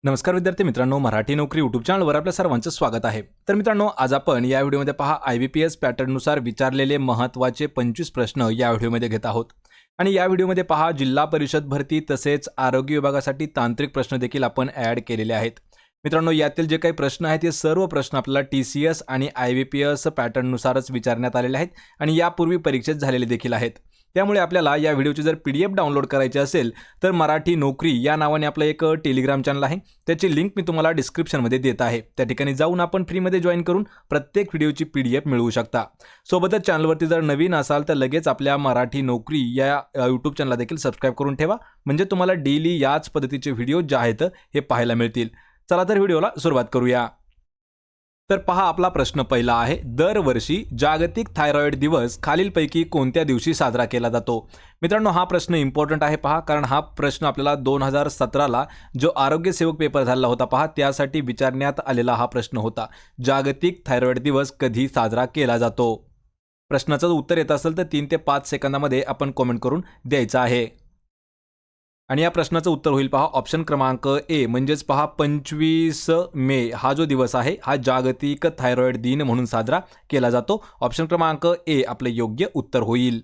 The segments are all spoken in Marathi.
नमस्कार विद्यार्थी मित्रांनो, मराठी नोकरी यूट्यूब चॅनलवर आपल्या सर्वांचं स्वागत आहे। तर मित्रांनो, आज आपण या व्हिडिओमध्ये पहा IBPS पॅटर्ननुसार विचारलेले महत्त्वाचे 25 प्रश्न या व्हिडिओमध्ये घेत आहोत। आणि या व्हिडिओमध्ये पहा जिल्हा परिषद भरती तसेच आरोग्य विभागासाठी तांत्रिक प्रश्न देखील आपण ॲड केलेले आहेत। मित्रांनो, यातील जे काही प्रश्न आहेत ते सर्व प्रश्न आपल्याला TCS आणि IBPS पॅटर्ननुसारच विचारण्यात आलेले आहेत आणि यापूर्वी परीक्षेत झालेले देखील आहेत। त्यामुळे आपल्याला या व्हिडिओची जर PDF डाउनलोड करायची असेल तर मराठी नोकरी या नावाने आपलं एक टेलिग्राम चॅनल आहे, त्याची लिंक मी तुम्हाला डिस्क्रिप्शनमध्ये देत आहे। त्या ठिकाणी जाऊन आपण फ्रीमध्ये जॉईन करून प्रत्येक व्हिडिओची PDF मिळवू शकता। सोबतच चॅनलवरती जर नवीन असाल तर लगेच आपल्या मराठी नोकरी या यूट्यूब चॅनलला देखील सबस्क्राइब करून ठेवा, म्हणजे तुम्हाला डेली याच पद्धतीचे व्हिडिओ जे आहेत हे पाहायला मिळतील। चला तर व्हिडिओला सुरुवात करूया। तर पहा, आपला प्रश्न पहिला आहे, दरवर्षी जागतिक थायरॉइड दिवस खालीलपैकी कोणत्या दिवशी साजरा केला जातो? मित्रांनो, हा प्रश्न इम्पॉर्टंट आहे पहा, कारण हा प्रश्न आपल्याला 2017ला जो आरोग्य सेवक पेपर झाला होता पहा, त्यासाठी विचारण्यात आलेला हा प्रश्न होता। जागतिक थायरॉइड दिवस कधी साजरा केला जातो? प्रश्नाचं उत्तर येत असेल तर 3 ते 5 सेकंदामध्ये आपण कमेंट करून द्यायचं आहे। आणि या प्रश्नाचं उत्तर होईल पहा ऑप्शन क्रमांक ए, म्हणजेच पहा 25 मे हा जो दिवस आहे हा जागतिक थायरॉइड दिन म्हणून साजरा केला जातो। ऑप्शन क्रमांक ए आपले योग्य उत्तर होईल।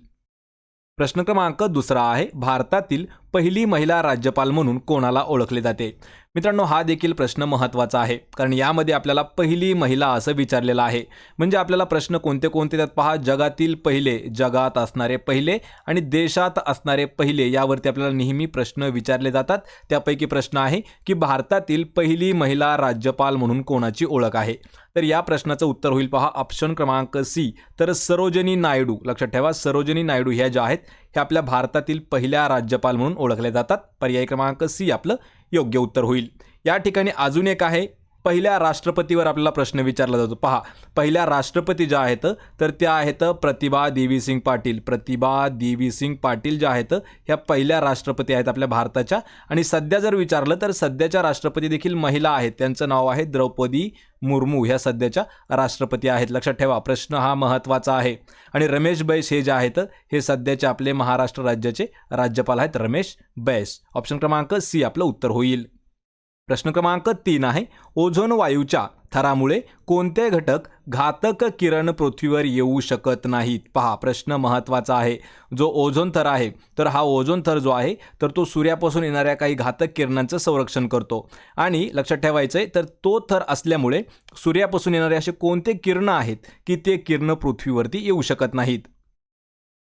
प्रश्न क्रमांक दुसरा आहे, भारतातील पहिली महिला राज्यपाल म्हणून कोणाला ओळखले जाते? मित्रांनो, हा देखील प्रश्न महत्त्वाचा आहे, कारण यामध्ये आपल्याला पहिली महिला असं विचारलेलं आहे। म्हणजे आपल्याला प्रश्न कोणते कोणते त्यात पहा, जगातील पहिले, जगात असणारे पहिले आणि देशात असणारे पहिले यावरती आपल्याला नेहमी प्रश्न विचारले जातात। त्यापैकी प्रश्न आहे की भारतातील पहिली महिला राज्यपाल म्हणून कोणाची ओळख आहे? तर या प्रश्नाचं उत्तर होईल पहा ऑप्शन क्रमांक सी, तर सरोजिनी नायडू। लक्षात ठेवा, सरोजिनी नायडू ह्या ज्या आहेत हे आपल्या भारतातील पहिल्या राज्यपाल म्हणून ओळखले जातात। पर्याय क्रमांक सी आपलं योग्य उत्तर होईल। या ठिकाणी अजून एक आहे, पहिल्या राष्ट्रपतीवर आपल्याला प्रश्न विचारला जातो। पहा, पहिल्या राष्ट्रपती ज्या आहेत तर त्या आहेत प्रतिभा देवी सिंग पाटील। प्रतिभा देवी सिंग पाटील ज्या आहेत ह्या पहिल्या राष्ट्रपती आहेत आपल्या भारताच्या। आणि सध्या जर विचारलं तर सध्याच्या राष्ट्रपती देखील महिला आहेत, त्यांचं नाव आहे द्रौपदी मुर्मू, ह्या सध्याच्या राष्ट्रपती आहेत। लक्षात ठेवा, प्रश्न हा महत्त्वाचा आहे। आणि रमेश बैस हे जे आहेत हे सध्याचे आपले महाराष्ट्र राज्याचे राज्यपाल आहेत, रमेश बैस। ऑप्शन क्रमांक सी आपलं उत्तर होईल। प्रश्न क्रमांक 3 आहे, ओझोन वायूच्या थरामुळे कोणते घटक घातक किरण पृथ्वीवर येऊ शकत नाहीत? पहा, प्रश्न महत्त्वाचा आहे। जो ओझोन थर आहे तर हा ओझोन थर जो आहे तर तो सूर्यापासून येणाऱ्या काही घातक किरणांचं संरक्षण करतो। आणि लक्षात ठेवायचं आहे, तर तो थर असल्यामुळे सूर्यापासून येणारे असे कोणते किरण आहेत की ते किरण पृथ्वीवरती येऊ शकत नाहीत?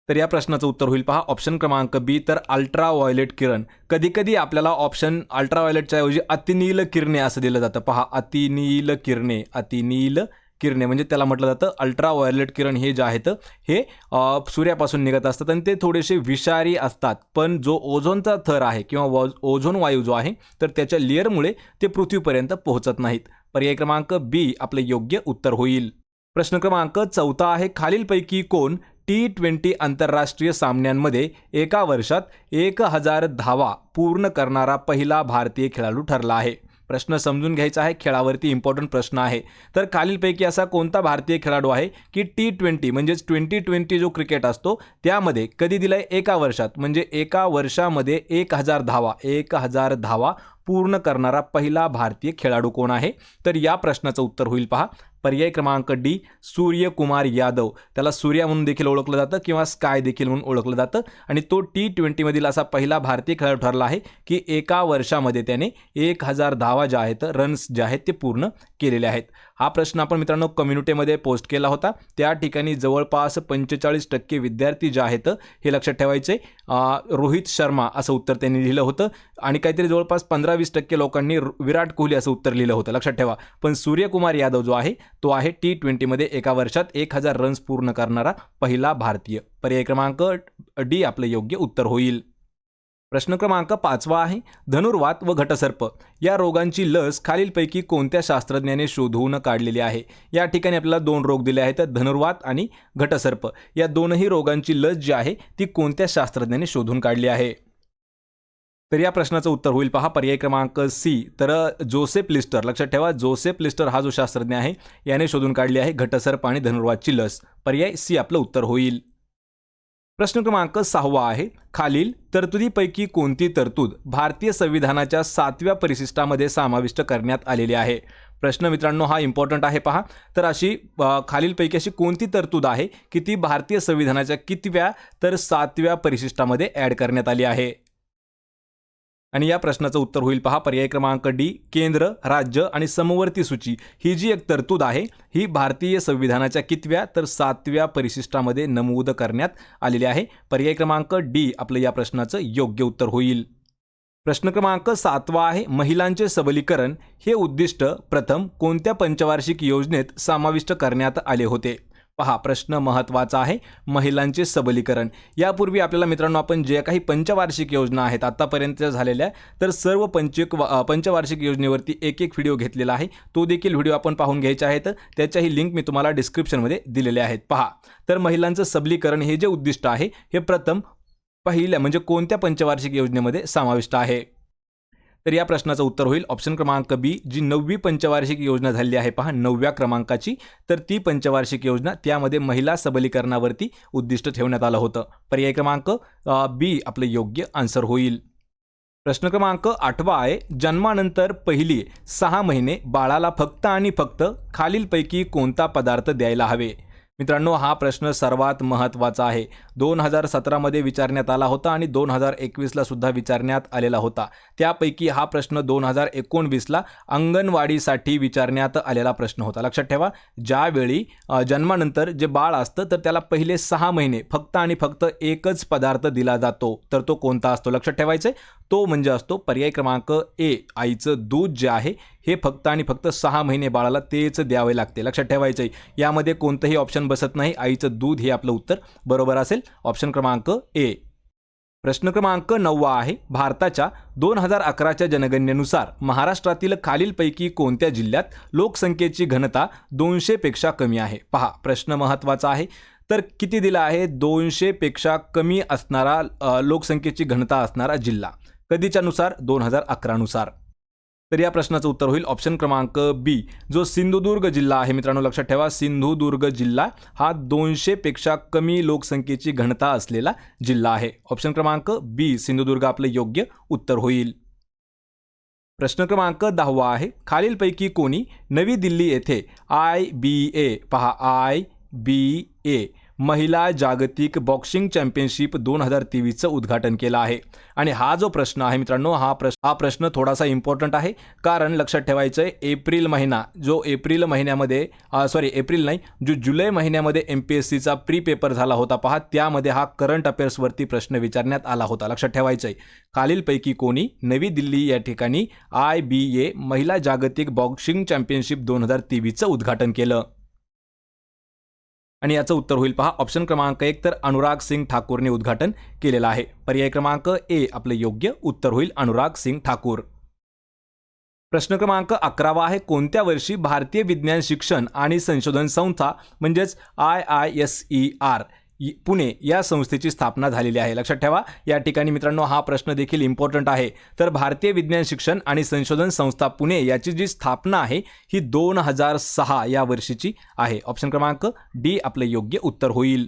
तर या प्रश्नाचं उत्तर होईल पहा ऑप्शन क्रमांक बी, तर अल्ट्रा व्हायोलेट किरण। कधी कधी आपल्याला ऑप्शन अल्ट्रा व्हायोलेटच्या ऐवजी अतिनील किरणे असं दिलं जातं। पहा, अतिनील किरणे, अतिनील किरणे म्हणजे त्याला म्हटलं जातं अल्ट्रा व्हायोलेट किरण। हे जे आहेत हे सूर्यापासून निघत असतात आणि ते थोडेसे विषारी असतात, पण जो ओझोनचा थर आहे किंवा ओझोन वायू जो आहे तर त्याच्या लेअरमुळे ते पृथ्वीपर्यंत पोहोचत नाहीत। पर्याय क्रमांक बी आपले योग्य उत्तर होईल। प्रश्न क्रमांक 4 आहे, खालीलपैकी कोण T20 आंतरराष्ट्रीय सामन्यांमध्ये एका वर्षात 1000 धावा पूर्ण करणारा पहिला भारतीय खेळाडू ठरला आहे? प्रश्न समजून घ्यायचा आहे, खेळावरती इम्पॉर्टंट प्रश्न आहे। तर खालीलपैकी असा कोणता भारतीय खेळाडू आहे की T20 म्हणजेच 2020 जो क्रिकेट असतो त्यामध्ये कधी दिलाय एका वर्षात, म्हणजे एका वर्षामध्ये 1000 धावा पूर्ण करणारा पहिला भारतीय खेळाडू कोण आहे? तर या प्रश्नाचं उत्तर होईल पहा पर्याय क्रमांक डी, सूर्यकुमार यादव। त्याला सूर्या म्हणून देखील ओळखलं जातं किंवा स्काय देखील म्हणून ओळखलं जातं। आणि तो T20 मधील असा पहिला भारतीय खेळाडू ठरला आहे की एका वर्षामध्ये त्याने 1000 धावा ज्या आहेत, रन्स जे आहेत ते पूर्ण केलेले आहेत। हा प्रश्न आपण मित्रांनो कम्युनिटीमध्ये पोस्ट केला होता, त्या ठिकाणी जवळपास 45% विद्यार्थी जे आहेत हे लक्षात ठेवायचे रोहित शर्मा असं उत्तर त्यांनी लिहिलं होतं। आणि काहीतरी जवळपास 15-20% लोकांनी विराट कोहली असं उत्तर लिहिलं होतं, लक्षात ठेवा। पण सूर्यकुमार यादव जो आहे तो आहे T20 मध्ये एका वर्षात 1000 रन्स पूर्ण करणारा पहिला भारतीय। पर्याय क्रमांक डी आपलं योग्य उत्तर होईल। प्रश्न क्रमांक 5 आहे, धनुर्वात व घटसर्प या रोगांची लस खालीलपैकी कोणत्या शास्त्रज्ञाने शोधून काढलेली आहे? या ठिकाणी आपल्याला 2 रोग दिले आहेत, धनुर्वात आणि घटसर्प। या दोनही रोगांची लस जी आहे ती कोणत्या शास्त्रज्ञाने शोधून काढली आहे? तर या प्रश्नाचं उत्तर होईल पहा पर्याय क्रमांक सी, तर जोसेफ लिस्टर। लक्षात ठेवा, जोसेफ लिस्टर हा जो शास्त्रज्ञ आहे याने शोधून काढली आहे घटसर्प आणि धनुर्वातची लस। पर्याय सी आपलं उत्तर होईल। प्रश्न क्रमांक 6 आहे, खालील तरतुदीपैकी कोणती तरतूद भारतीय संविधानाच्या 7व्या परिशिष्टामध्ये समाविष्ट करण्यात आलेली आहे? प्रश्न मित्रांनो हा इम्पॉर्टंट आहे पहा. तर अशी खालीलपैकी अशी कोणती तरतूद आहे की ती भारतीय संविधानाच्या कितव्या तर 7व्या परिशिष्टामध्ये ॲड करण्यात आली आहे? आणि या प्रश्नाचं उत्तर होईल पहा पर्याय क्रमांक डी, केंद्र, राज्य आणि समवर्ती सूची ही जी एक तरतूद आहे ही भारतीय संविधानाच्या कितव्या तर 7व्या परिशिष्टामध्ये नमूद करण्यात आलेली आहे. पर्याय क्रमांक डी आपलं या प्रश्नाचं योग्य उत्तर होईल. प्रश्न क्रमांक 7 आहे, महिलांचे सबलीकरण हे उद्दिष्ट प्रथम कोणत्या पंचवार्षिक योजनेत समाविष्ट करण्यात आले होते? पहा प्रश्न महत्त्वाचा आहे, महिलांचे सबलीकरण. यापूर्वी आपल्याला मित्रांनो आपण जे काही पंचवार्षिक योजना आहेत आतापर्यंत झालेल्या तर सर्व पंचवार्षिक योजनेवरती एक व्हिडिओ घेतलेला आहे. तो देखील व्हिडिओ आपण पाहून घ्यायचे आहेत. त्याच्याही लिंक मी तुम्हाला डिस्क्रिप्शनमध्ये दिलेले आहेत. पहा तर महिलांचं सबलीकरण हे जे उद्दिष्ट आहे हे प्रथम पहिल्या म्हणजे कोणत्या पंचवार्षिक योजनेमध्ये समाविष्ट आहे? तर या प्रश्नाचं उत्तर होईल ऑप्शन क्रमांक बी, जी 9वी पंचवार्षिक योजना झाली आहे पहा 9व्या क्रमांकाची, तर ती पंचवार्षिक योजना त्यामध्ये महिला सबलीकरणावरती उद्दिष्ट ठेवण्यात आलं होतं. पर्याय क्रमांक बी आपलं योग्य आन्सर होईल. प्रश्न क्रमांक 8 आहे, जन्मानंतर पहिली 6 महिने बाळाला फक्त आणि फक्त खालीलपैकी कोणता पदार्थ द्यायला हवे? मित्रांनो हा प्रश्न सर्वात महत्त्वाचा आहे. 2017मध्ये विचारण्यात आला होता आणि 2021ला सुद्धा विचारण्यात आलेला होता. त्यापैकी हा प्रश्न 2019ला अंगणवाडीसाठी विचारण्यात आलेला प्रश्न होता. लक्षात ठेवा, ज्यावेळी जन्मानंतर जे बाळ असतं तर त्याला पहिले 6 महिने फक्त आणि फक्त एकच पदार्थ दिला जातो. तर तो कोणता असतो? लक्षात ठेवायचं तो म्हणजे असतो पर्याय क्रमांक ए, आईचं दूध जे आहे हे फक्त आणि फक्त 6 महिने बाळाला तेच द्यावे लागते. लक्षात ठेवायचं आहे यामध्ये कोणतंही ऑप्शन बसत नाही. आईचं दूध हे आपलं उत्तर बरोबर असेल. ऑप्शन क्रमांक ए. प्रश्न क्रमांक 9 आहे, भारताच्या 2011च्या जनगणनेनुसार महाराष्ट्रातील खालीलपैकी कोणत्या जिल्ह्यात लोकसंख्येची घनता 200 पेक्षा कमी आहे? पहा प्रश्न महत्त्वाचा आहे. तर किती दिला आहे? 200 पेक्षा कमी असणारा लोकसंख्येची घनता असणारा जिल्हा. कधीच्या नुसार? 2011 नुसार. तर या प्रश्नाचं उत्तर होईल ऑप्शन क्रमांक बी, जो सिंधुदुर्ग जिल्हा आहे. मित्रांनो लक्षात ठेवा, सिंधुदुर्ग जिल्हा हा 200 पेक्षा कमी लोकसंख्येची घनता असलेला जिल्हा आहे. ऑप्शन क्रमांक बी सिंधुदुर्ग आपलं योग्य उत्तर होईल. प्रश्न क्रमांक 10 आहे, खालीलपैकी कोणी नवी दिल्ली येथे IBA पहा IBA महिला जागतिक बॉक्सिंग चॅम्पियनशिप 2023चं उद्घाटन केलं आहे? आणि हा जो प्रश्न आहे मित्रांनो हा प्रश्न थोडासा इम्पॉर्टंट आहे. कारण लक्षात ठेवायचं आहे एप्रिल महिना जो एप्रिल महिन्यामध्ये एप्रिल नाही जो जुलै महिन्यामध्ये MPSCचा प्री पेपर झाला होता पहा, त्यामध्ये हा करंट अफेअर्सवरती प्रश्न विचारण्यात आला होता. लक्षात ठेवायचं आहे खालीलपैकी कोणी नवी दिल्ली या ठिकाणी IBA महिला जागतिक बॉक्सिंग चॅम्पियनशिप 2023चं उद्घाटन केलं? आणि याचं उत्तर होईल पहा ऑप्शन क्रमांक 1, तर अनुराग सिंग ठाकूरने उद्घाटन केलेलं आहे. पर्याय क्रमांक ए आपलं योग्य उत्तर होईल अनुराग सिंग ठाकूर. प्रश्न क्रमांक 11 आहे, कोणत्या वर्षी भारतीय विज्ञान शिक्षण आणि संशोधन संस्था म्हणजेच IISER पुणे या संस्थेची स्थापना झालेली आहे? लक्षात ठेवा या ठिकाणी मित्रांनो हा प्रश्न देखील इम्पॉर्टंट आहे. तर भारतीय विज्ञान शिक्षण आणि संशोधन संस्था पुणे याची जी स्थापना आहे ही 2006 या वर्षीची आहे. ऑप्शन क्रमांक डी आपलं योग्य उत्तर होईल.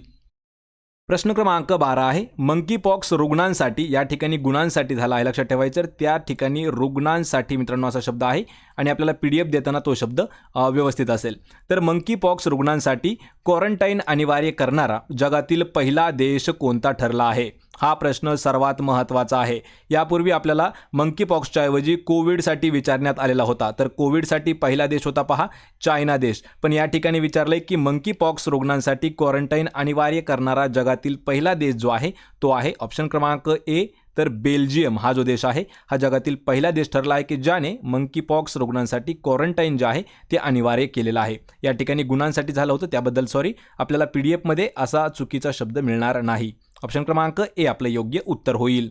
प्रश्न क्रमांक 12 आहे, मंकी पॉक्स रुग्णांसाठी या ठिकाणी गुणांसाठी झाला आहे. लक्षात ठेवायचं त्या ठिकाणी रुग्णांसाठी मित्रांनो असा शब्द आहे आणि आपल्याला PDF देताना तो शब्द व्यवस्थित असेल. तर मंकी पॉक्स रुग्णांसाठी क्वारंटाईन अनिवार्य करणारा जगातील पहिला देश कोणता ठरला आहे? हा प्रश्न सर्वात महत्त्वाचा आहे. यापूर्वी आपल्याला मंकी पॉक्सच्या ऐवजी कोविडसाठी विचारण्यात आलेला होता. तर कोविडसाठी पहिला देश होता पहा चायना देश. पण या ठिकाणी विचारलंय की मंकी पॉक्स रुग्णांसाठी क्वारंटाईन अनिवार्य करणारा जगातील पहिला देश जो आहे तो आहे ऑप्शन क्रमांक ए, तर बेल्जियम हा जो देश आहे हा जगातील पहिला देश ठरला आहे की ज्याने मंकी पॉक्स रुग्णांसाठी क्वारंटाईन जे आहे ते अनिवार्य केलेलं आहे. या ठिकाणी गुणांसाठी झालं होतं त्याबद्दल सॉरी, आपल्याला PDFमध्ये असा चुकीचा शब्द मिळणार नाही. ऑप्शन क्रमांक ए आपलं योग्य उत्तर होईल.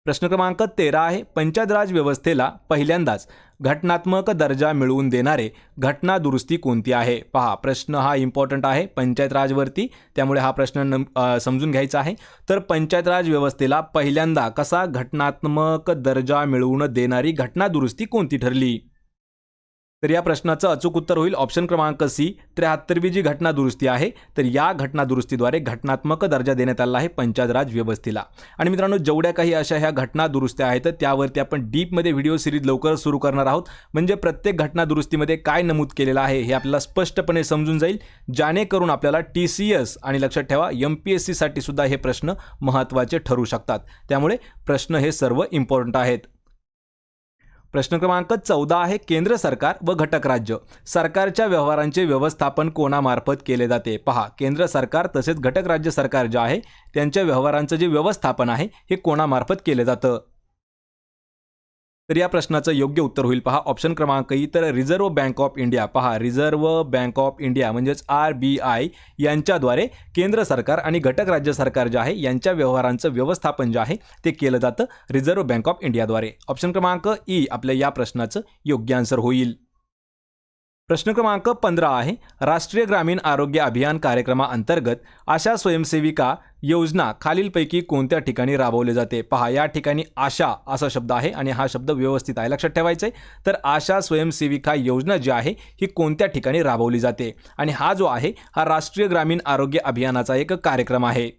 प्रश्न क्रमांक 13 आहे, पंचायत राज व्यवस्थेला पहिल्यांदाच घटनात्मक दर्जा मिळवून देणारे घटना दुरुस्ती कोणती आहे? पहा प्रश्न हा इम्पॉर्टंट आहे पंचायत राजवरती, त्यामुळे हा प्रश्न समजून घ्यायचा आहे. तर पंचायत राज व्यवस्थेला पहिल्यांदा कसा घटनात्मक दर्जा मिळवून देणारी घटना दुरुस्ती कोणती ठरली? तर या प्रश्नाचं अचूक उत्तर होईल ऑप्शन क्रमांक सी, 73वी जी घटना दुरुस्ती आहे तर या घटना दुरुस्तीद्वारे घटनात्मक दर्जा देण्यात आला आहे पंचायत राज व्यवस्थेला. आणि मित्रांनो, जेवढ्या काही अशा ह्या घटना दुरुस्त्या आहेत त्यावरती आपण डीपमध्ये व्हिडिओ सिरीज लवकरच सुरू करणार आहोत. म्हणजे प्रत्येक घटना दुरुस्तीमध्ये काय नमूद केलेलं आहे हे आपल्याला स्पष्टपणे समजून जाईल, जेणेकरून आपल्याला TCS आणि लक्षात ठेवा MPSC साठी सुद्धा हे प्रश्न महत्त्वाचे ठरू शकतात. त्यामुळे प्रश्न हे सर्व इम्पॉर्टंट आहेत. प्रश्न क्रमांक 14 आहे, केंद्र सरकार व घटक राज्य सरकारच्या व्यवहारांचे व्यवस्थापन कोणामार्फत केले जाते. पहा, केंद्र सरकार तसेच घटक राज्य सरकार जे आहे त्यांच्या व्यवहारांचं जे व्यवस्थापन आहे हे कोणामार्फत केले जातं. तर या प्रश्नाचं योग्य उत्तर होईल पहा ऑप्शन क्रमांक ई, तर रिझर्व्ह बँक ऑफ इंडिया. पहा, रिझर्व्ह बँक ऑफ इंडिया म्हणजेच RBI यांच्याद्वारे केंद्र सरकार आणि घटक राज्य सरकार जे आहे यांच्या व्यवहारांचं व्यवस्थापन जे आहे ते केलं जातं रिझर्व्ह बँक ऑफ इंडियाद्वारे. ऑप्शन क्रमांक ई आपल्या या प्रश्नाचं योग्य आन्सर होईल. प्रश्न क्रमांक 15 आहे, राष्ट्रीय ग्रामीण आरोग्य अभियान कार्यक्रमाअंतर्गत आशा स्वयंसेविका योजना खालीलपैकी कोणत्या ठिकाणी राबवली जाते. पहा, या ठिकाणी आशा असा शब्द आहे आणि हा शब्द व्यवस्थित आहे, लक्षात ठेवायचं आहे. तर आशा स्वयंसेविका योजना जी आहे ही कोणत्या ठिकाणी राबवली जाते आणि हा जो आहे हा राष्ट्रीय ग्रामीण आरोग्य अभियानाचा एक कार्यक्रम आहे.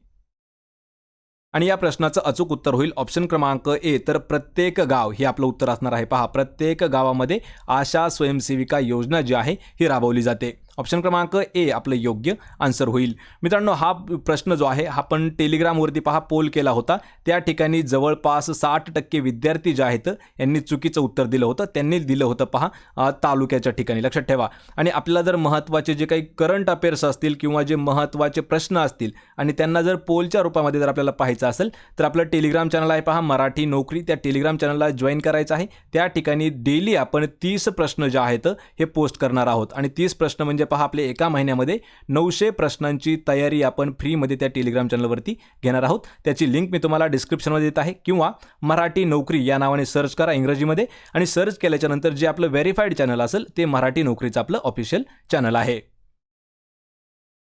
आणि या प्रश्नाचं अचूक उत्तर होईल ऑप्शन क्रमांक ए, तर प्रत्येक गाव हे आपलं उत्तर असणार आहे. पहा, प्रत्येक गावामध्ये आशा स्वयंसेविका योजना जी आहे ही राबवली जाते. ऑप्शन क्रमांक ए आपलं योग्य आन्सर होईल. मित्रांनो, हा प्रश्न जो आहे हा पण टेलिग्रामवरती पहा पोल केला होता. त्या ठिकाणी जवळपास 60% विद्यार्थी जे आहेत यांनी चुकीचं उत्तर दिलं होतं. त्यांनी दिलं होतं पहा तालुक्याच्या ठिकाणी, लक्षात ठेवा. आणि आपल्याला जर महत्त्वाचे जे काही करंट अफेअर्स असतील किंवा जे महत्त्वाचे प्रश्न असतील आणि त्यांना जर पोलच्या रूपामध्ये जर आपल्याला पाहायचं असेल तर आपलं टेलिग्राम चॅनल आहे पहा मराठी नोकरी, त्या टेलिग्राम चॅनलला जॉईन करायचं आहे. त्या ठिकाणी डेली आपण 30 प्रश्न जे आहेत हे पोस्ट करणार आहोत आणि 30 प्रश्न म्हणजे पहा आपले एका महिन्यामध्ये 900 प्रश्नांची तयारी आपण फ्रीमध्ये त्या टेलिग्राम चॅनलवरती घेणार आहोत. त्याची लिंक मी तुम्हाला डिस्क्रिप्शनमध्ये देत आहे किंवा मराठी नोकरी या नावाने सर्च करा इंग्रजीमध्ये आणि सर्च केल्याच्या नंतर जे आपलं व्हेरीफाईड चॅनल असेल ते मराठी नोकरीचं आपलं ऑफिशियल चॅनल आहे.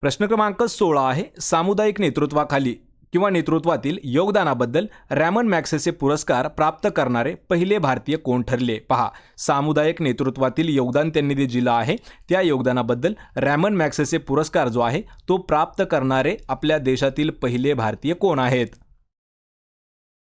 प्रश्न क्रमांक 16 आहे, सामुदायिक नेतृत्वाखाली किंवा नेतृत्वातील योगदानाबद्दल रॅमन मॅग्सेसे पुरस्कार प्राप्त करणारे पहिले भारतीय कोण ठरले. पहा, सामुदायिक नेतृत्वातील योगदान त्यांनी जे दिलं आहे त्या योगदानाबद्दल रॅमन मॅग्सेसे पुरस्कार जो आहे तो प्राप्त करणारे आपल्या देशातील पहिले भारतीय कोण आहेत.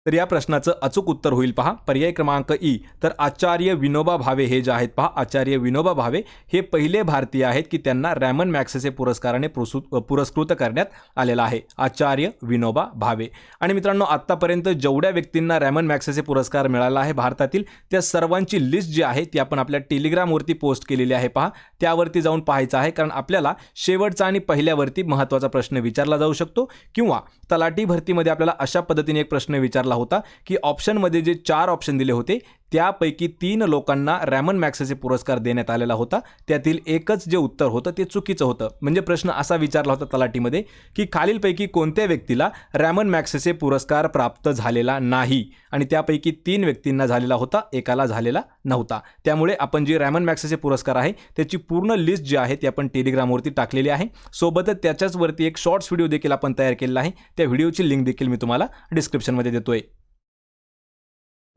तर या प्रश्नाचं अचूक उत्तर होईल पहा पर्याय क्रमांक ई, तर आचार्य विनोबा भावे हे जे आहेत पहा आचार्य विनोबा भावे हे पहिले भारतीय आहेत की त्यांना रॅमन मॅग्सेसे पुरस्काराने पुरस्कृत करण्यात आलेला आहे. आचार्य विनोबा भावे. आणि मित्रांनो, आत्तापर्यंत जेवढ्या व्यक्तींना रॅमन मॅग्सेसे पुरस्कार मिळाला आहे भारतातील त्या सर्वांची लिस्ट जी आहे ती आपण आपल्या टेलिग्रामवरती पोस्ट केलेली आहे पहा, त्यावरती जाऊन पाहायचं आहे. कारण आपल्याला शेवटचा आणि पहिल्यावरती महत्त्वाचा प्रश्न विचारला जाऊ शकतो किंवा तलाठी भरतीमध्ये आपल्याला अशा पद्धतीने एक प्रश्न विचारला होता की ऑप्शनमध्ये जे 4 ऑप्शन दिले होते त्यापैकी 3 लोकांना रॅमन मॅग्सेसे पुरस्कार देण्यात आलेला होता, त्यातील एकच जे उत्तर होतं ते चुकीचं होतं. म्हणजे प्रश्न असा विचारला होता तलाठीमध्ये की खालीलपैकी कोणत्या व्यक्तीला रॅमन मॅग्सेसे पुरस्कार प्राप्त झालेला नाही आणि त्यापैकी 3 व्यक्तींना झालेला होता, एकाला झालेला नव्हता. त्यामुळे आपण जे रॅमन मॅग्सेसे पुरस्कार आहे त्याची पूर्ण लिस्ट जी आहे ती आपण टेलिग्रामवरती टाकलेली आहे. सोबतच त्याच्याच वरती एक शॉर्ट्स व्हिडिओ देखील आपण तयार केलेला आहे, त्या व्हिडिओची लिंक देखील मी तुम्हाला डिस्क्रिप्शनमध्ये देतोय.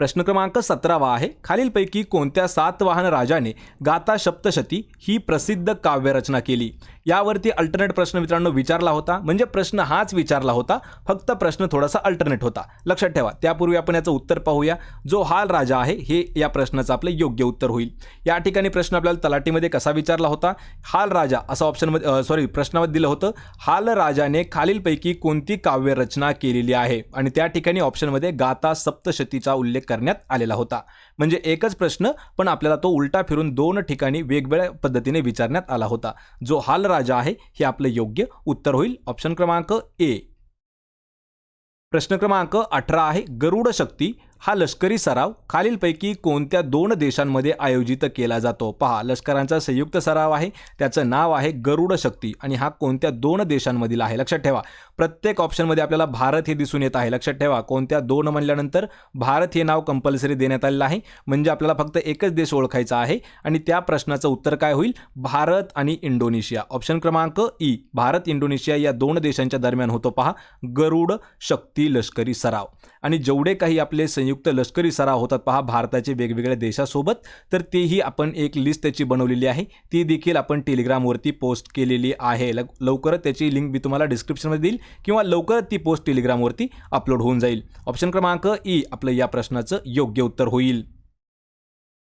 प्रश्न क्रमांक 17 आहे, खालीलपैकी कोणत्या सातवाहन राजाने गाथा सप्तशती ही प्रसिद्ध काव्यरचना केली. यावरती अल्टरनेट प्रश्न मित्रांनो विचारला होता, म्हणजे प्रश्न हाच विचारला होता, फक्त प्रश्न थोडासा अल्टरनेट होता, लक्षात ठेवा. त्यापूर्वी आपण याचं उत्तर पाहूया. जो हाल राजा आहे हे या प्रश्नाचं आपलं योग्य उत्तर होईल. या ठिकाणी प्रश्न आपल्याला तलाठीमध्ये कसा विचारला होता, हाल राजा असं ऑप्शनमध्ये प्रश्नामध्ये दिलं होतं, हाल राजाने खालीलपैकी कोणती काव्यरचना केलेली आहे आणि त्या ठिकाणी ऑप्शनमध्ये गाथा सप्तशतीचा उल्लेख करण्यात आलेला होता. म्हणजे एकच प्रश्न पण आपल्याला तो उलटा फिरून 2 ठिकाणी वेगवेगळ्या पद्धतीने विचारण्यात आला होता. जो हाल राजा आहे हे आपलं योग्य उत्तर होईल ऑप्शन क्रमांक ए. प्रश्न क्रमांक 18 आहे, गरुड शक्ती हा लष्करी सराव खालीलपैकी कोणत्या 2 देशांमध्ये आयोजित केला जातो. पहा, लष्करांचा संयुक्त सराव आहे, त्याचं नाव आहे गरुड शक्ती आणि हा कोणत्या 2 देशांमधील आहे. लक्षात ठेवा, प्रत्येक ऑप्शनमध्ये आपल्याला भारत हे दिसून येत आहे. लक्षात ठेवा, कोणत्या 2 म्हणल्यानंतर भारत हे नाव कंपल्सरी देण्यात आलेलं आहे, म्हणजे आपल्याला फक्त एकच देश ओळखायचा आहे आणि त्या प्रश्नाचं उत्तर काय होईल, भारत आणि इंडोनेशिया. ऑप्शन क्रमांक ई, भारत इंडोनेशिया या 2 देशांच्या दरम्यान होतो पहा गरुड शक्ती लष्करी सराव. आणि जेवढे काही आपले संयुक्त संयुक्त लष्करी सराव होतात पहा भारताचे वेगवेगळ्या देशासोबत, तर तेही आपण एक लिस्ट त्याची बनवलेली आहे, ती देखील आपण टेलिग्रामवरती पोस्ट केलेली आहे. लवकरच त्याची लिंक मी तुम्हाला डिस्क्रिप्शनमध्ये देईल किंवा लवकरच ती पोस्ट टेलिग्रामवरती अपलोड होऊन जाईल. ऑप्शन क्रमांक ई आपलं या प्रश्नाचं योग्य उत्तर होईल.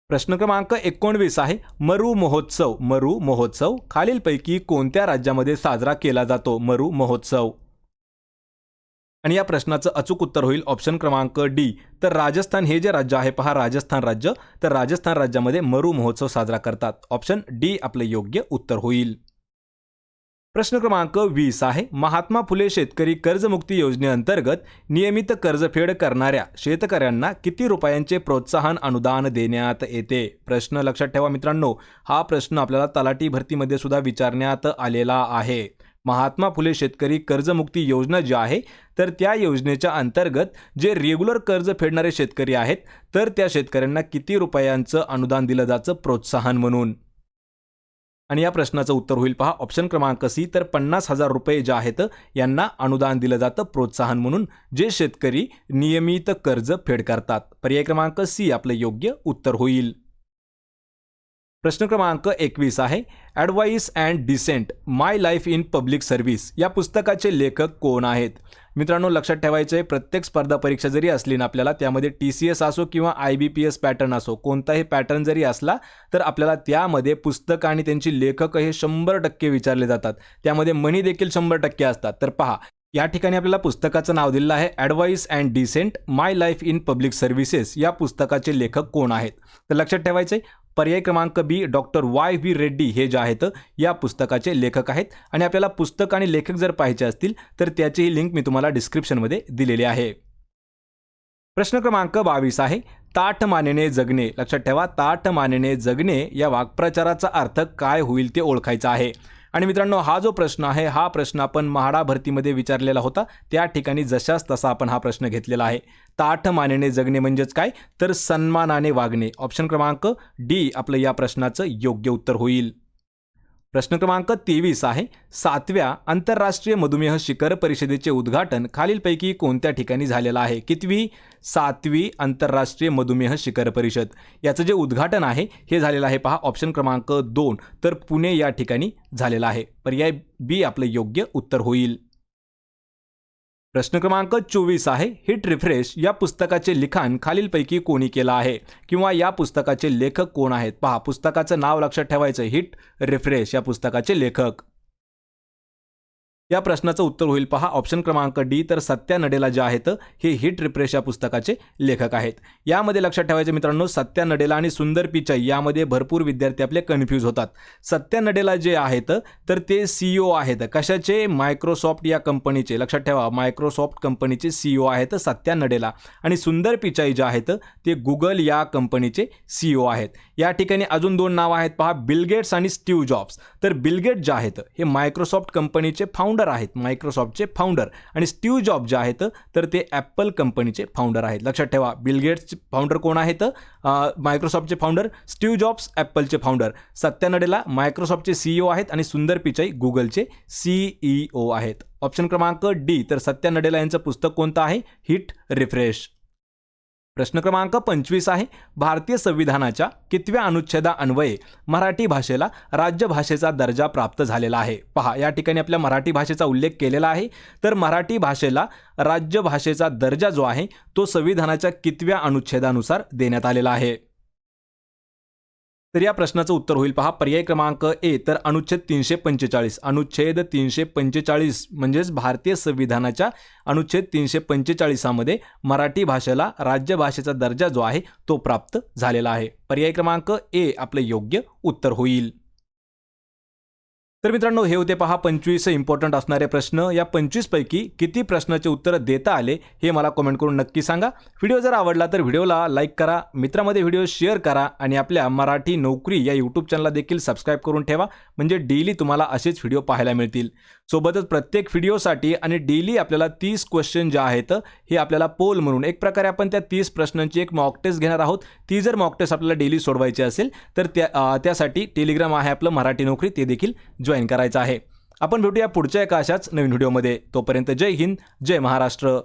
प्रश्न क्रमांक 19 आहे मरू महोत्सव. मरू महोत्सव खालीलपैकी कोणत्या राज्यामध्ये साजरा केला जातो? मरू महोत्सव. आणि या प्रश्नाचं अचूक उत्तर होईल ऑप्शन क्रमांक डी. तर राजस्थान हे जे राज्य आहे पहा, राजस्थान राज्य, तर राजस्थान राज्यामध्ये मरू महोत्सव साजरा करतात. ऑप्शन डी आपलं योग्य उत्तर होईल. प्रश्न क्रमांक 20 आहे महात्मा फुले शेतकरी कर्जमुक्ती योजनेअंतर्गत नियमित कर्जफेड करणाऱ्या शेतकऱ्यांना किती रुपयांचे प्रोत्साहन अनुदान देण्यात येते? प्रश्न लक्षात ठेवा मित्रांनो, हा प्रश्न आपल्याला तलाठी भरतीमध्ये सुद्धा विचारण्यात आलेला आहे. महात्मा फुले शेतकरी कर्जमुक्ती योजना जी आहे, तर त्या योजनेच्या अंतर्गत जे रेग्युलर कर्ज फेडणारे शेतकरी आहेत, तर त्या शेतकऱ्यांना किती रुपयांचं अनुदान दिलं जातं प्रोत्साहन म्हणून? आणि या प्रश्नाचं उत्तर होईल पहा ऑप्शन क्रमांक सी. तर 50,000 रुपये जे आहेत यांना अनुदान दिलं जातं प्रोत्साहन म्हणून, जे शेतकरी नियमित कर्ज फेड करतात. पर्याय क्रमांक सी आपलं योग्य उत्तर होईल. प्रश्न क्रमांक 21 आहे advice and dissent my life in public service या पुस्तकाचे लेखक कोण आहेत? मित्रांनो लक्षात ठेवायचं आहे, प्रत्येक स्पर्धा परीक्षा जरी असली ना आपल्याला, त्यामध्ये TCS असो किंवा IBPS पॅटर्न असो, कोणताही पॅटर्न जरी असला तर आपल्याला त्यामध्ये पुस्तक आणि त्यांची लेखक हे 100% विचारले जातात. त्यामध्ये मनी देखील 100% असतात. तर पहा या ठिकाणी आपल्याला पुस्तकाचं नाव दिलेलं आहे advice and dissent my life in public services. या पुस्तकाचे लेखक कोण आहेत? तर लक्षात ठेवायचं आहे, पर्याय क्रमांक बी डॉक्टर Y.V. रेड्डी हे जे आहेत या पुस्तकाचे लेखक आहेत. आणि आपल्याला पुस्तक आणि लेखक जर पाहायचे असतील तर त्याचीही लिंक मी तुम्हाला डिस्क्रिप्शनमध्ये दिलेली आहे. प्रश्न क्रमांक 22 आहे ताठ मानेने जगणे. लक्षात ठेवा, ताठ मानेने जगणे या वाक्प्रचाराचा अर्थ काय होईल ते ओळखायचा आहे. आणि मित्रांनो हा जो प्रश्न आहे, हा प्रश्न आपण म्हाडा भरतीमध्ये विचारलेला होता, त्या ठिकाणी जशाच तसा आपण हा प्रश्न घेतलेला आहे. ताठ मानेने जगणे म्हणजेच काय? तर सन्मानाने वागणे. ऑप्शन क्रमांक डी आपलं या प्रश्नाचं योग्य उत्तर होईल. प्रश्न क्रमांक 23 आहे 7व्या आंतरराष्ट्रीय मधुमेह शिखर परिषदेचे उद्घाटन खालीलपैकी कोणत्या ठिकाणी झालेलं आहे? कितवी? 7वी आंतरराष्ट्रीय मधुमेह शिखर परिषद. याचं जे उद्घाटन आहे हे झालेलं आहे पहा ऑप्शन क्रमांक 2. तर पुणे या ठिकाणी झालेलं आहे. पर्याय बी आपलं योग्य उत्तर होईल. प्रश्न क्रमांक 24 आहे हिट रिफ्रेश या पुस्तकाचे लिखाण खालीलपैकी कोणी केलं आहे? किंवा या पुस्तकाचे लेखक कोण आहेत? पहा पुस्तकाचं नाव लक्षात ठेवायचं, हिट रिफ्रेश या पुस्तकाचे लेखक. या प्रश्नाचं उत्तर होईल पहा ऑप्शन क्रमांक डी. तर सत्या नडेला जे आहेत हे हिट रिफ्रेश या पुस्तकाचे लेखक आहेत. यामध्ये लक्षात ठेवायचे मित्रांनो, सत्या नडेला आणि सुंदर पिचाई यामध्ये भरपूर विद्यार्थी आपले कन्फ्यूज होतात. सत्या नडेला जे आहेत तर ते CEO आहेत. कशाचे? मायक्रोसॉफ्ट या कंपनीचे. लक्षात ठेवा, मायक्रोसॉफ्ट कंपनीचे CEO आहेत सत्या नडेला. आणि सुंदर पिचाई जे आहेत ते गुगल या कंपनीचे CEO आहेत. या ठिकाणी अजून 2 नाव आहेत पहा, बिल गेट्स आणि स्टीव्ह जॉब्स. तर बिल गेट जे आहेत हे मायक्रोसॉफ्ट कंपनीचे फाउंडर आहेत, मायक्रोसॉफ्टचे फाउंडर. आणि स्टीव्ह जॉब जे आहेत तर ते ॲपल कंपनीचे फाउंडर आहेत. लक्षात ठेवा, बिल गेट्सचे फाउंडर कोण आहेत? मायक्रोसॉफ्टचे फाउंडर. स्टीव्ह जॉब्स ॲपलचे फाउंडर. सत्या नडेला मायक्रोसॉफ्टचे CEO आहेत आणि सुंदर पिचाई गुगलचे CEO आहेत. ऑप्शन क्रमांक डी. तर सत्या नडेला यांचं पुस्तक कोणतं आहे? Hit refresh. प्रश्न क्रमांक 25 आहे भारतीय संविधानाच्या कितव्या अनुच्छेदान्वये मराठी भाषेला राज्यभाषेचा दर्जा प्राप्त झालेला आहे? पहा या ठिकाणी आपल्या मराठी भाषेचा उल्लेख केलेला आहे. तर मराठी भाषेला राज्यभाषेचा दर्जा जो आहे तो संविधानाच्या कितव्या अनुच्छेदानुसार देण्यात आलेला आहे? तर या प्रश्नाचं उत्तर होईल पहा पर्याय क्रमांक ए. तर अनुच्छेद 345. अनुच्छेद 345 म्हणजेच भारतीय संविधानाच्या अनुच्छेद 345 मध्ये मराठी भाषेला राज्यभाषेचा दर्जा जो आहे तो प्राप्त झालेला आहे. पर्याय क्रमांक ए आपलं योग्य उत्तर होईल. तर मित्रांनो हे होते पहा 25 इम्पॉर्टंट असणारे प्रश्न. या 25 पैकी किती प्रश्नाचे उत्तर देता आले हे मला कमेंट करून नक्की सांगा. व्हिडिओ जर आवडला तर व्हिडिओला लाईक करा, मित्रांमध्ये व्हिडिओ शेअर करा आणि आपल्या मराठी नोकरी या यूट्यूब चॅनलला देखील सबस्क्राईब करून ठेवा, म्हणजे डेली तुम्हाला असेच व्हिडिओ पाहायला मिळतील. सोबतच प्रत्येक व्हिडिओसाठी आणि डेली आपल्याला 30 क्वेश्चन जे आहेत हे आपल्याला पोल म्हणून एक प्रकारे आपण त्या 30 प्रश्नांची एक मॉक टेस्ट घेणार आहोत. ती जर मॉक टेस्ट आपल्याला डेली सोडवायची असेल तर त्यासाठी टेलिग्राम आहे आपलं मराठी नोकरी, ते देखील जॉईन करायचं आहे. आपण भेटूया पुढच्या एका अशाच नवीन व्हिडिओमध्ये. तोपर्यंत जय हिंद, जय महाराष्ट्र.